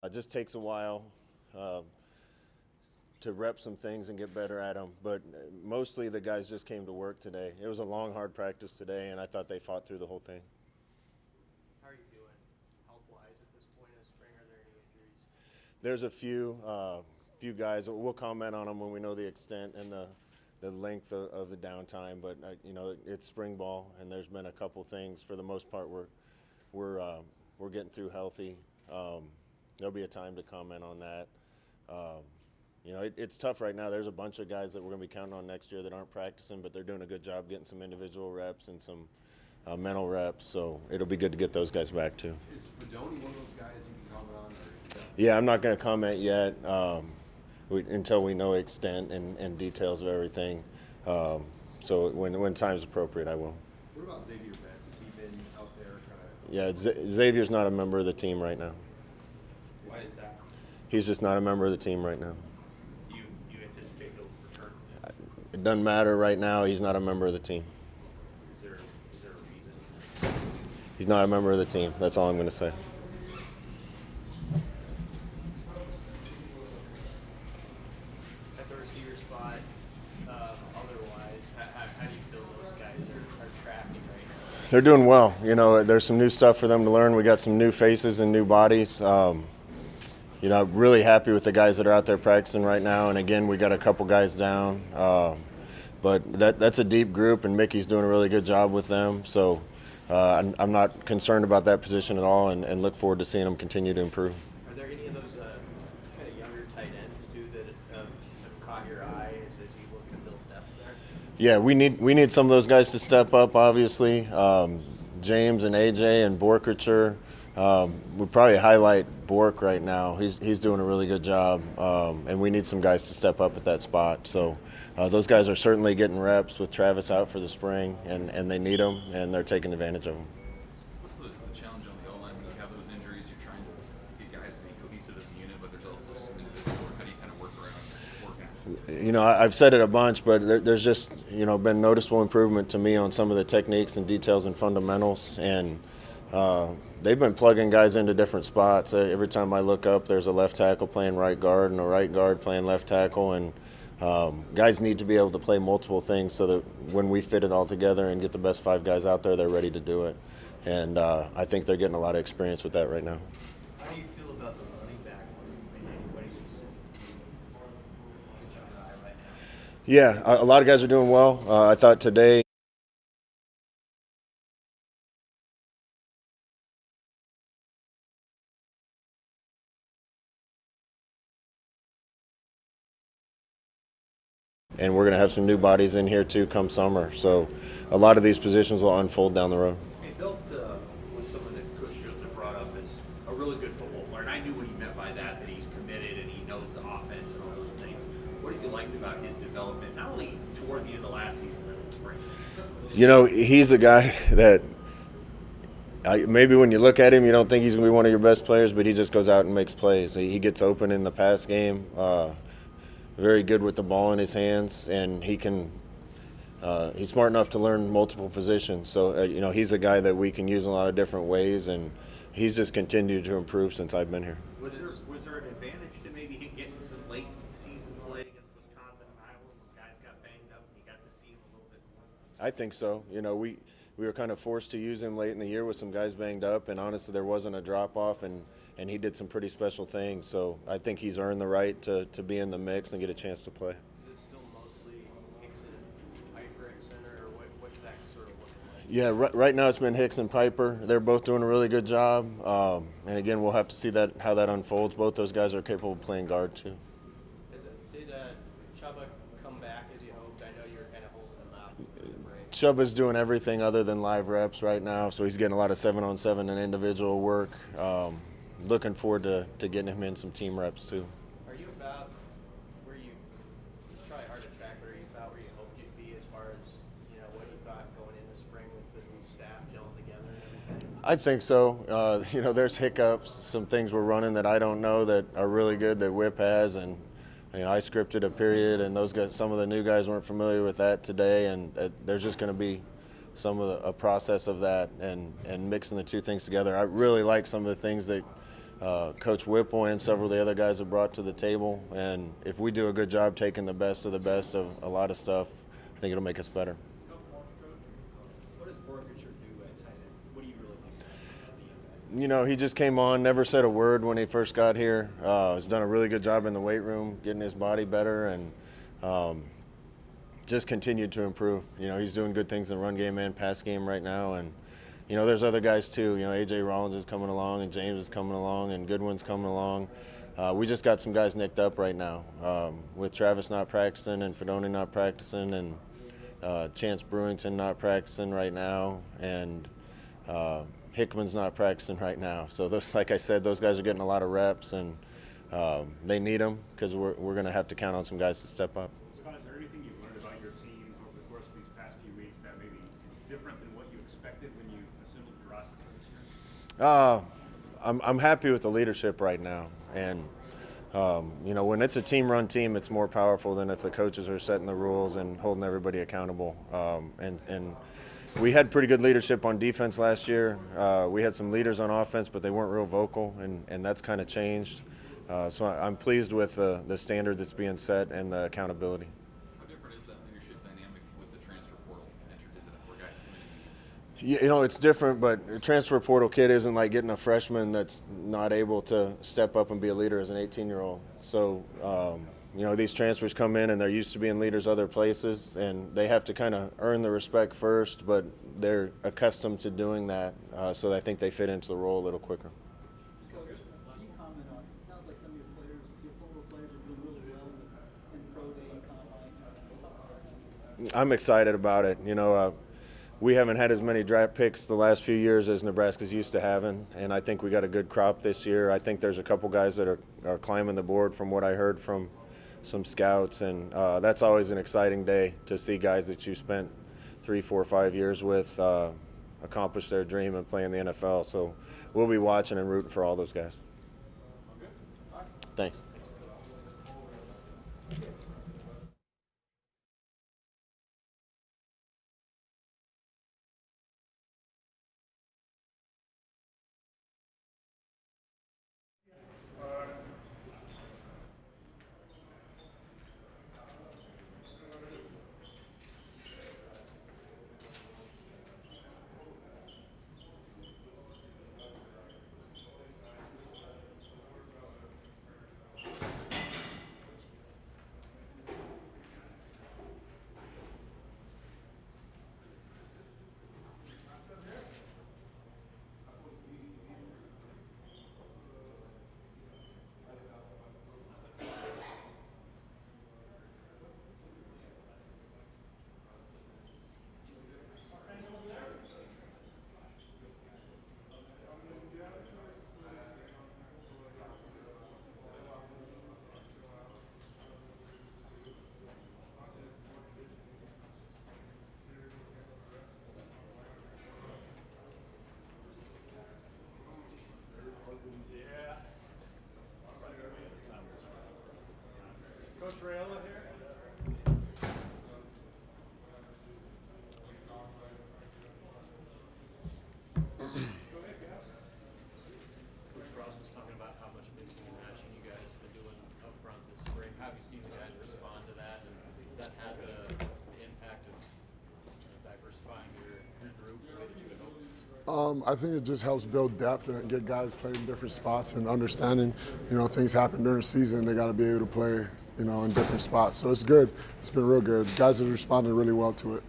It just takes a while to rep some things and get better at them, but mostly the guys just came to work today. It was a long, hard practice today, and I thought they fought through the whole thing. How are you doing health-wise at this point in spring? Are there any injuries? There's a few guys. We'll comment on them when we know the extent and the length of the downtime. But it's spring ball, and there's been a couple things. For the most part, we're getting through healthy. There'll be a time to comment on that. It's tough right now. There's a bunch of guys that we're going to be counting on next year that aren't practicing, but they're doing a good job getting some individual reps and some mental reps. So it'll be good to get those guys back too. Is Fedoni one of those guys you can comment on? Yeah, I'm not going to comment yet until we know extent and details of everything. So when time's appropriate, I will. What about Xavier Watts? Has he been out there Yeah, Xavier's not a member of the team right now. Why is that? He's just not a member of the team right now. You anticipate he'll return? It doesn't matter right now. He's not a member of the team. Is there a reason? He's not a member of the team. That's all I'm going to say. At the receiver spot, otherwise, how do you feel those guys are tracking right now? They're doing well. There's some new stuff for them to learn. We got some new faces and new bodies. Really happy with the guys that are out there practicing right now. And again, we got a couple guys down, but that's a deep group, and Mickey's doing a really good job with them. So I'm not concerned about that position at all, and look forward to seeing them continue to improve. Are there any of those kind of younger tight ends too that have caught your eye as you look to build depth there? Yeah, we need some of those guys to step up. Obviously, James and AJ and Borkercher. We probably highlight Bork right now. He's doing a really good job, and we need some guys to step up at that spot. So those guys are certainly getting reps with Travis out for the spring, and they need them, and they're taking advantage of them. What's the challenge on the O-line when you have those injuries? You're trying to get guys to be cohesive as a unit, but there's also some individual work. How do you kind of work around working? I've said it a bunch, but there's just been noticeable improvement to me on some of the techniques and details and fundamentals, and they've been plugging guys into different spots. Every time I look up, there's a left tackle playing right guard and a right guard playing left tackle, and guys need to be able to play multiple things so that when we fit it all together and get the best 5 guys out there, they're ready to do it. And I think they're getting a lot of experience with that right now. How do you feel about the running back group? Anybody specific catch your eye right now? Yeah, a lot of guys are doing well. I thought today and we're going to have some new bodies in here too come summer. So a lot of these positions will unfold down the road. He built was someone that Coach Joseph brought up as a really good football player, and I knew what he meant by that he's committed and he knows the offense and all those things. What have you liked about his development, not only toward the end of last season, but in the spring? He's a guy that maybe when you look at him, you don't think he's going to be one of your best players, but he just goes out and makes plays. He gets open in the pass game. Very good with the ball in his hands, and he's smart enough to learn multiple positions. So he's a guy that we can use in a lot of different ways, and he's just continued to improve since I've been here. Was there an advantage to maybe getting some late season play against Wisconsin and Iowa when guys got banged up and you got to see him a little bit more? I think so. We were kind of forced to use him late in the year with some guys banged up, and honestly there wasn't a drop-off, and he did some pretty special things. So I think he's earned the right to be in the mix and get a chance to play. Is it still mostly Hicks and Piper at center, or what's that sort of looking like? Yeah, right now it's been Hicks and Piper. They're both doing a really good job. And again, we'll have to see how that unfolds. Both those guys are capable of playing guard too. Did Chubba come back as you hoped? I know you were kind of holding him out for the break. Chubba's doing everything other than live reps right now, so he's getting a lot of 7-on-7 and individual work. Looking forward to getting him in some team reps too. Are you about where it's probably hard to track, but are you about where you hoped you'd be as far as, what you thought going into spring with the new staff gelling together and everything? I think so. There's hiccups, some things we're running that I don't know that are really good that Whip has, and I scripted a period, and some of the new guys weren't familiar with that today, and there's just going to be a process of that and mixing the two things together. I really like some of the things that Coach Whipple and several of the other guys have brought to the table. And if we do a good job taking the best of a lot of stuff, I think it'll make us better. What does Borgercher do at tight end? What do you really think as a young guy? You know, he just came on, never said a word when he first got here. Has done a really good job in the weight room, getting his body better, and just continued to improve. You know, he's doing good things in run game and pass game right now, and you know, there's other guys too. You know, A.J. Rollins is coming along, and James is coming along, and Goodwin's coming along. We just got some guys nicked up right now with Travis not practicing and Fedoni not practicing, and Chance Brewington not practicing right now, and Hickman's not practicing right now. So those, like I said, those guys are getting a lot of reps, and they need them because we're going to have to count on some guys to step up. Scott, is there anything you've learned about your team over the course of these past few weeks that maybe is different than what you expected when you assembled your roster for this year? I'm happy with the leadership right now, and you know, when it's a team-run team, it's more powerful than if the coaches are setting the rules and holding everybody accountable. And we had pretty good leadership on defense last year. We had some leaders on offense, but they weren't real vocal, and that's kind of changed. So I'm pleased with the standard that's being set and the accountability. How different is that leadership dynamic with the transfer portal entered into that, where guys come in? You know, it's different, but a transfer portal kid isn't like getting a freshman that's not able to step up and be a leader as an 18-year-old. So, you know, these transfers come in and they're used to being leaders other places, and they have to kind of earn the respect first, but they're accustomed to doing that, so I think they fit into the role a little quicker. Coach, can you comment on, it sounds like some of your players, your former players are doing really well in pro day and combine. I'm excited about it. You know, we haven't had as many draft picks the last few years as Nebraska's used to having, and I think we got a good crop this year. I think there's a couple guys that are climbing the board from what I heard from some scouts, and that's always an exciting day to see guys that you spent 3, 4, 5 years with accomplish their dream and play in the NFL. So we'll be watching and rooting for all those guys. Thanks. Coach Rayella here. Coach Ross was talking about how much mixing and matching you guys have been doing up front this spring. How have you seen the guys respond to that, and has that had the impact of diversifying your group the way that you had hoped? I think it just helps build depth and get guys playing in different spots and understanding, you know, things happen during the season. They got to be able to play, you know, in different spots. So it's good. It's been real good. Guys have responded really well to it.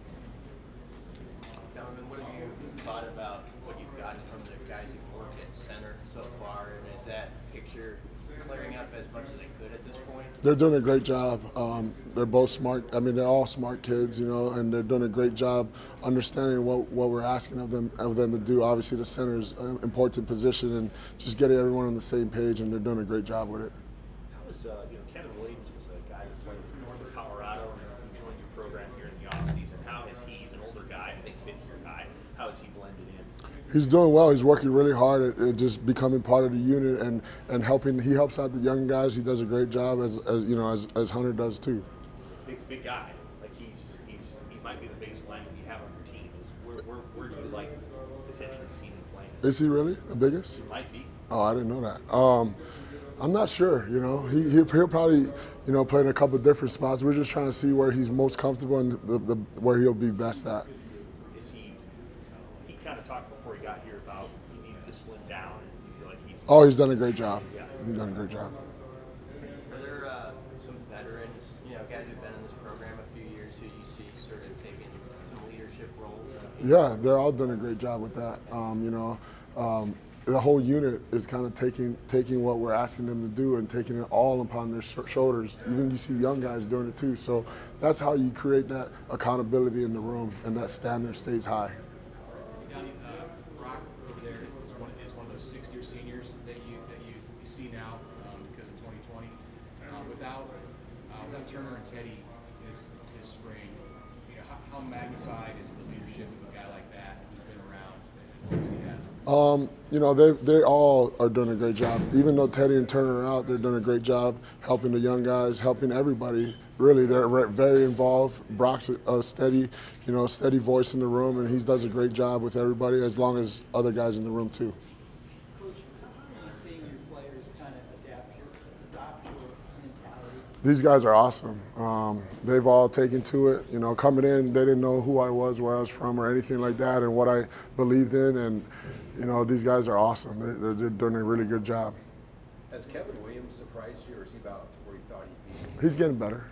Donovan, what have you thought about what you've gotten from the guys you've worked at center so far, and is that picture clearing up as much as it could at this point? They're doing a great job. They're both smart. I mean, they're all smart kids, you know, and they're doing a great job understanding what we're asking of them to do. Obviously, the center's an important position, and just getting everyone on the same page, and they're doing a great job with it. How was, you know, Kevin Williams was a guy that played for Northern Colorado and he joined your program here in the offseason. How has he's an older guy, I think fifth-year guy, how has he blended in? He's doing well. He's working really hard at just becoming part of the unit and helping. He helps out the young guys. He does a great job as you know, as Hunter does too. Big guy. Like he might be the biggest lineman you have on your team. Where do you like potentially see him playing? Is he really the biggest? He might be. Oh, I didn't know that. I'm not sure. You know, he'll probably, you know, play in a couple of different spots. We're just trying to see where he's most comfortable and where he'll be best at. Is he kind of talked before he got here about he needed to slim down. Do you feel like he's? Oh, he's done a great job. Yeah. He's done a great job. Are there some veterans, you know, guys who've been in this program a few years who you see sort of taking some leadership roles? Yeah, they're all doing a great job with that. The whole unit is kind of taking what we're asking them to do and taking it all upon their shoulders. Even you see young guys doing it too. So that's how you create that accountability in the room, and that standard stays high. Donnie, Brock over there is one of those sixth-year seniors that you see now because of 2020. Without Turner and Teddy this spring, you know, how magnified is the leadership of a guy like that who's been around as long as he has? You know, they all are doing a great job. Even though Teddy and Turner are out, they're doing a great job helping the young guys, helping everybody. Really, they're very involved. Brock's a steady voice in the room, and he does a great job with everybody, as long as other guys in the room too. Coach, how are you seeing your players kind of adopt your mentality? These guys are awesome. They've all taken to it. You know, coming in, they didn't know who I was, where I was from, or anything like that, and what I believed in. And you know, these guys are awesome. They're doing a really good job. Has Kevin Williams surprised you, or is he about where you thought he'd be? He's getting better.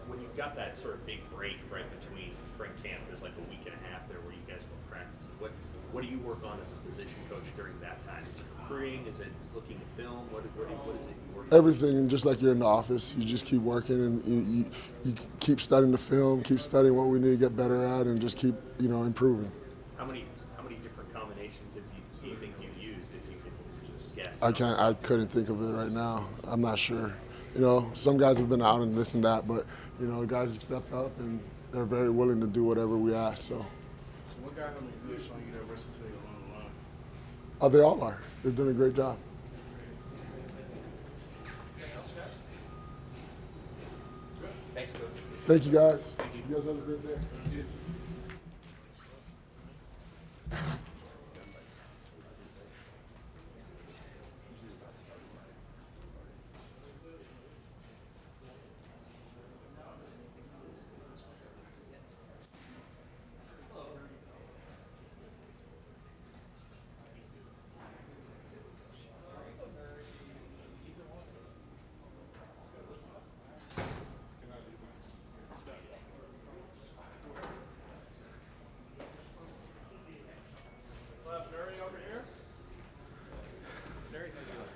When you've got that sort of big break right between spring camp, there's like a week and a half there where you guys will practice. What do you work on as a position coach during that time? Is it recruiting? Is it looking at film? What is it you work on? Everything, just like you're in the office, you just keep working, and you keep studying the film, keep studying what we need to get better at, and just keep, you know, improving. How many different combinations do you think you used, if you could just guess? I couldn't think of it right now. I'm not sure. You know, some guys have been out and this and that, but you know, guys have stepped up and they're very willing to do whatever we ask. So what got him good showing you that versatility along the line? Oh, they all are. They're doing a great job. Thanks, Coach. Thank you, guys. You guys have a great day.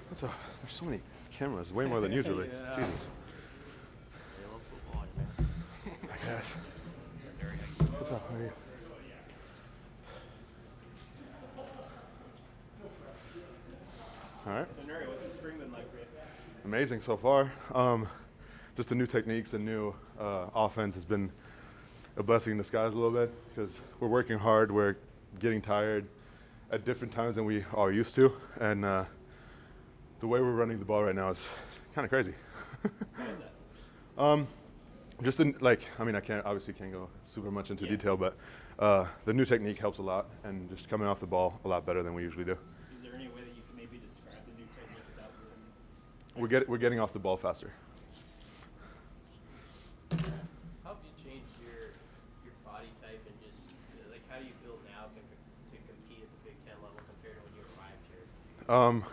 What's up? There's so many cameras, way more than usually. Jesus. I guess. What's up? How are you? All right. So, Nuri, what's the spring been like for you? Amazing so far. Just the new techniques and new offense has been a blessing in disguise a little bit, because we're working hard, we're getting tired at different times than we are used to, and the way we're running the ball right now is kind of crazy. Why is that? Just in, like, I mean, I obviously can't go super much into detail, but the new technique helps a lot, and just coming off the ball a lot better than we usually do. Is there any way that you can maybe describe the new technique without really? We're getting off the ball faster. How have you changed your body type and just like how do you feel now to compete at the Big Ten level compared to when you arrived here?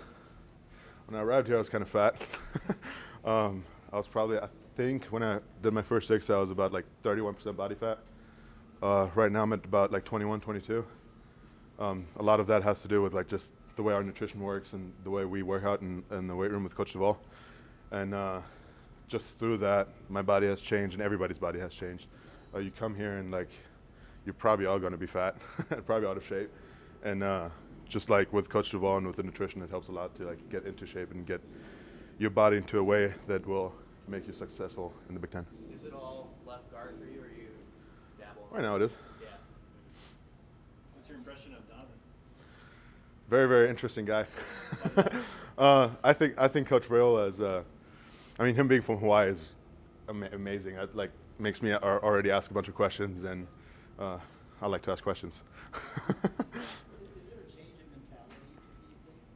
When I arrived here, I was kind of fat. I was probably, I think, when I did my first 6, I was about like 31% body fat. Right now, I'm at about like 21, 22. A lot of that has to do with like just the way our nutrition works and the way we work out in the weight room with Coach Duvall. And just through that, my body has changed and everybody's body has changed. You come here and like, you're probably all going to be fat, probably out of shape. And just like with Coach Duvall and with the nutrition, it helps a lot to like get into shape and get your body into a way that will make you successful in the Big Ten. Is it all left guard for you, or you dabble? Right now it is. Yeah. What's your impression of Donovan? Very, very interesting guy. I think Coach Viola is, I mean, him being from Hawaii is amazing. It like makes me already ask a bunch of questions, and I like to ask questions.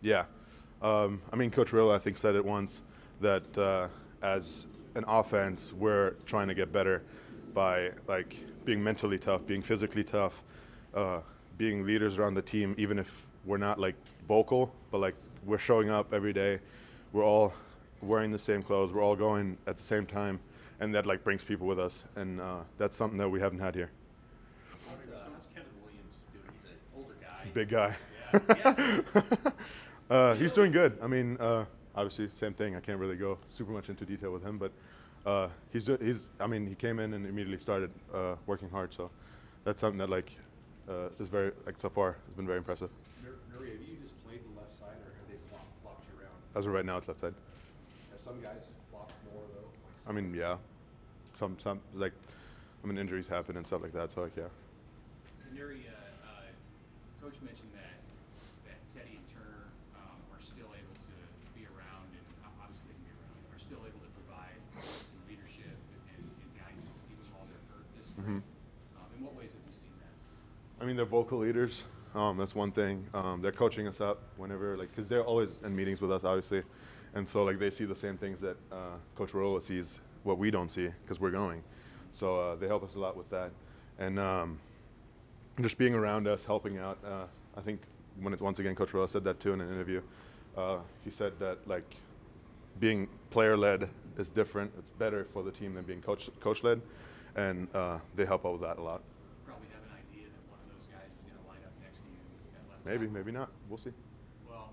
Yeah. I mean, Coach Rillo, I think, said it once that as an offense, we're trying to get better by like being mentally tough, being physically tough, being leaders around the team, even if we're not like vocal, but like we're showing up every day. We're all wearing the same clothes. We're all going at the same time, and that like brings people with us, and that's something that we haven't had here. How's Kevin Williams doing? He's an older guy. Big guy. Yeah. He's doing good. I mean, obviously, same thing. I can't really go super much into detail with him, but he's. I mean, he came in and immediately started working hard. So that's something that like is very like so far has been very impressive. Nuri, have you just played the left side, or have they flopped you around? As of right now, it's left side. Have some guys flopped more though? I mean, yeah. Some like, I mean, injuries happen and stuff like that. So like, yeah. Neri, Coach mentioned that Teddy and Turner are still able to be around, and obviously they can be around, are still able to provide some leadership and guidance even while they're hurt this spring. In what ways have you seen that? I mean, they're vocal leaders. That's one thing. They're coaching us up whenever, like, because they're always in meetings with us, obviously, and so like they see the same things that Coach Rolla sees, what we don't see, because we're going. So they help us a lot with that, and just being around us, helping out. I think once again, Coach Rolla said that too in an interview. He said that like being player-led is different. It's better for the team than being coach-led, and they help out with that a lot. Probably have an idea that one of those guys is going to line up next to you at left Maybe, tackle. maybe not. We'll see. Well,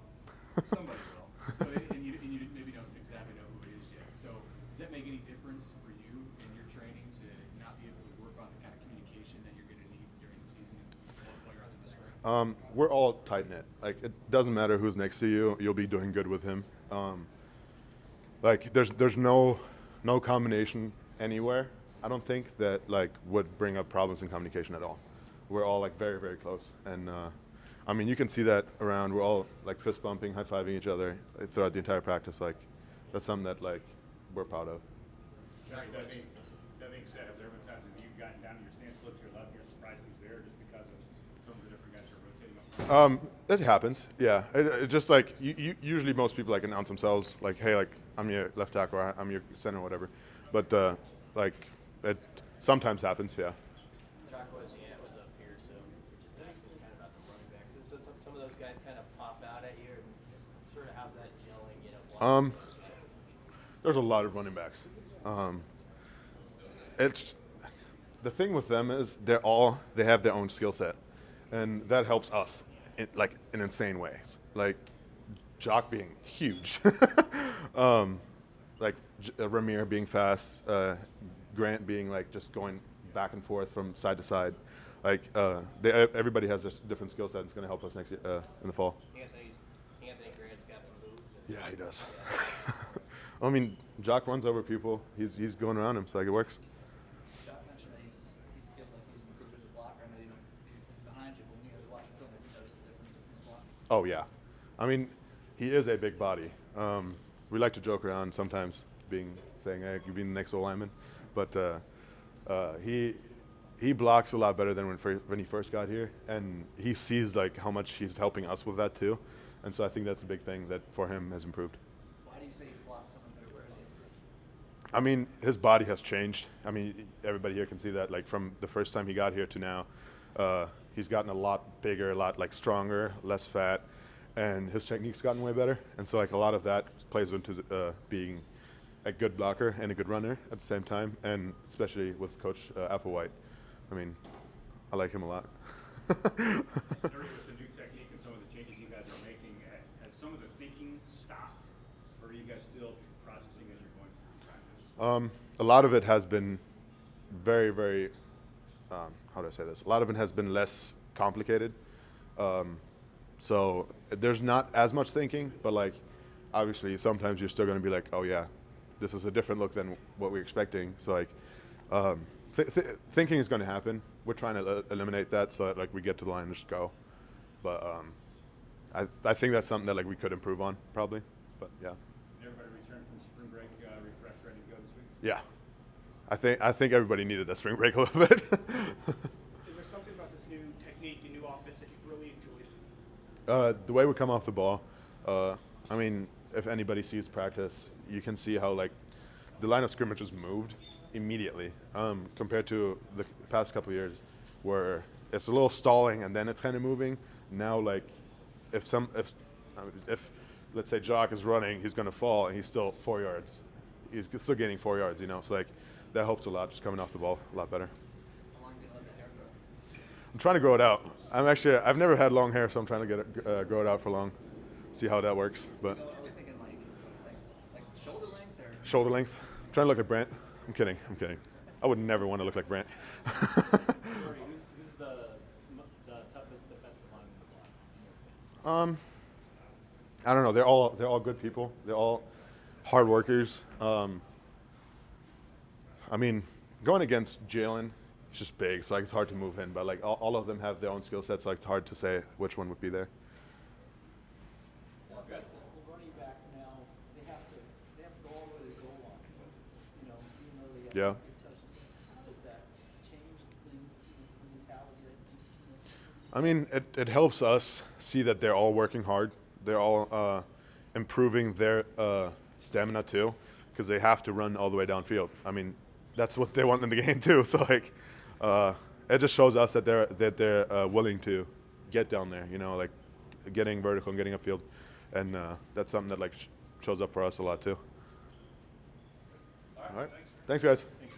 somebody will. So, and you maybe don't exactly know who it is yet. So, does that make any difference for you in your training to not be able to work on the kind of communication that you're going to need during the season while you're out there this spring? We're all tight knit. Like it doesn't matter who's next to you; you'll be doing good with him. Like there's no combination anywhere. I don't think that like would bring up problems in communication at all. We're all like very very close, and I mean you can see that around. We're all like fist bumping, high fiving each other throughout the entire practice. Like that's something that like we're proud of. That being said, have there been times when you've gotten down to your stance, looked to your left, you're surprised he's there just because of some of the different guys are rotating up front? It happens, yeah. It just like usually most people like announce themselves like, hey, like I'm your left tackle, or I'm your center, or whatever. But like it sometimes happens, yeah. Jocko was up here, so just asking kind of about the running backs. So some of those guys kind of pop out at you, and sort of how's that gelling, you know? There's a lot of running backs. It's the thing with them is they have their own skill set, and that helps us in insane ways. Like Jock being huge, like Ramir being fast, Grant being like just going back and forth from side to side. Like everybody has a different skill set. It's going to help us next year in the fall. Anthony Grant's got some moves. Yeah, he does. I mean, Jock runs over people. He's going around him, so like it works. Scott mentioned that he feels like he's improved as a blocker. I know he's behind you, but when you guys are watching film, have you noticed the difference in his blocking? Oh, yeah. I mean, he is a big body. We like to joke around sometimes, saying, hey, you being the next O-lineman. But he blocks a lot better than when he first got here, and he sees like how much he's helping us with that too. And so I think that's a big thing that for him has improved. Why do you say he's blocking something better? Where has he improved? I mean, his body has changed. I mean, everybody here can see that. Like from the first time he got here to now, he's gotten a lot bigger, a lot like stronger, less fat, and his technique's gotten way better. And so like a lot of that plays into being a good blocker and a good runner at the same time, and especially with Coach Applewhite. I mean, I like him a lot. With the new technique and some of the changes you guys are making, has some of the thinking stopped, or are you guys still processing as you're going through practice? A lot of it has been very, very, how do I say this? A lot of it has been less complicated. So there's not as much thinking, but like, obviously sometimes you're still going to be like, oh yeah, this is a different look than what we're expecting. So like, thinking is going to happen. We're trying to eliminate that so that like we get to the line and just go. But I think that's something that like we could improve on probably. But yeah. Everybody returned from spring break, refreshed, ready to go this week? Yeah. I think everybody needed that spring break a little bit. Is there something about this new technique and new offense that you've really enjoyed? The way we come off the ball, I mean, if anybody sees practice, you can see how like the line of scrimmage has moved immediately compared to the past couple of years, where it's a little stalling and then it's kind of moving. Now, like if let's say Jock is running, he's going to fall and he's still 4 yards. He's still gaining 4 yards, you know. So like that helps a lot, just coming off the ball a lot better. How long do you let the hair grow? I'm trying to grow it out. I've never had long hair, so I'm trying to get it, grow it out for long. See how that works. But Are we thinking like shoulder length or? shoulder length. I'm trying to look like Brant. I'm kidding. I would never want to look like Brant. Corey, who's the toughest defensive line in the block? I don't know. They're all good people. They're all hard workers. I mean, going against Jalen, it's just big, so like it's hard to move in. But like all of them have their own skill sets, so like, it's hard to say which one would be there. Sounds like the running backs now, they have to go all the way to the goal line. You know, even though they Yeah. have good touches. How does that change things, the mentality? I mean, it helps us see that they're all working hard. They're all improving their stamina too, because they have to run all the way downfield. I mean, that's what they want in the game too. So like, it just shows us that they're willing to get down there. You know, like getting vertical and getting upfield, and that's something that like shows up for us a lot too. All right. Thanks, guys. Thanks,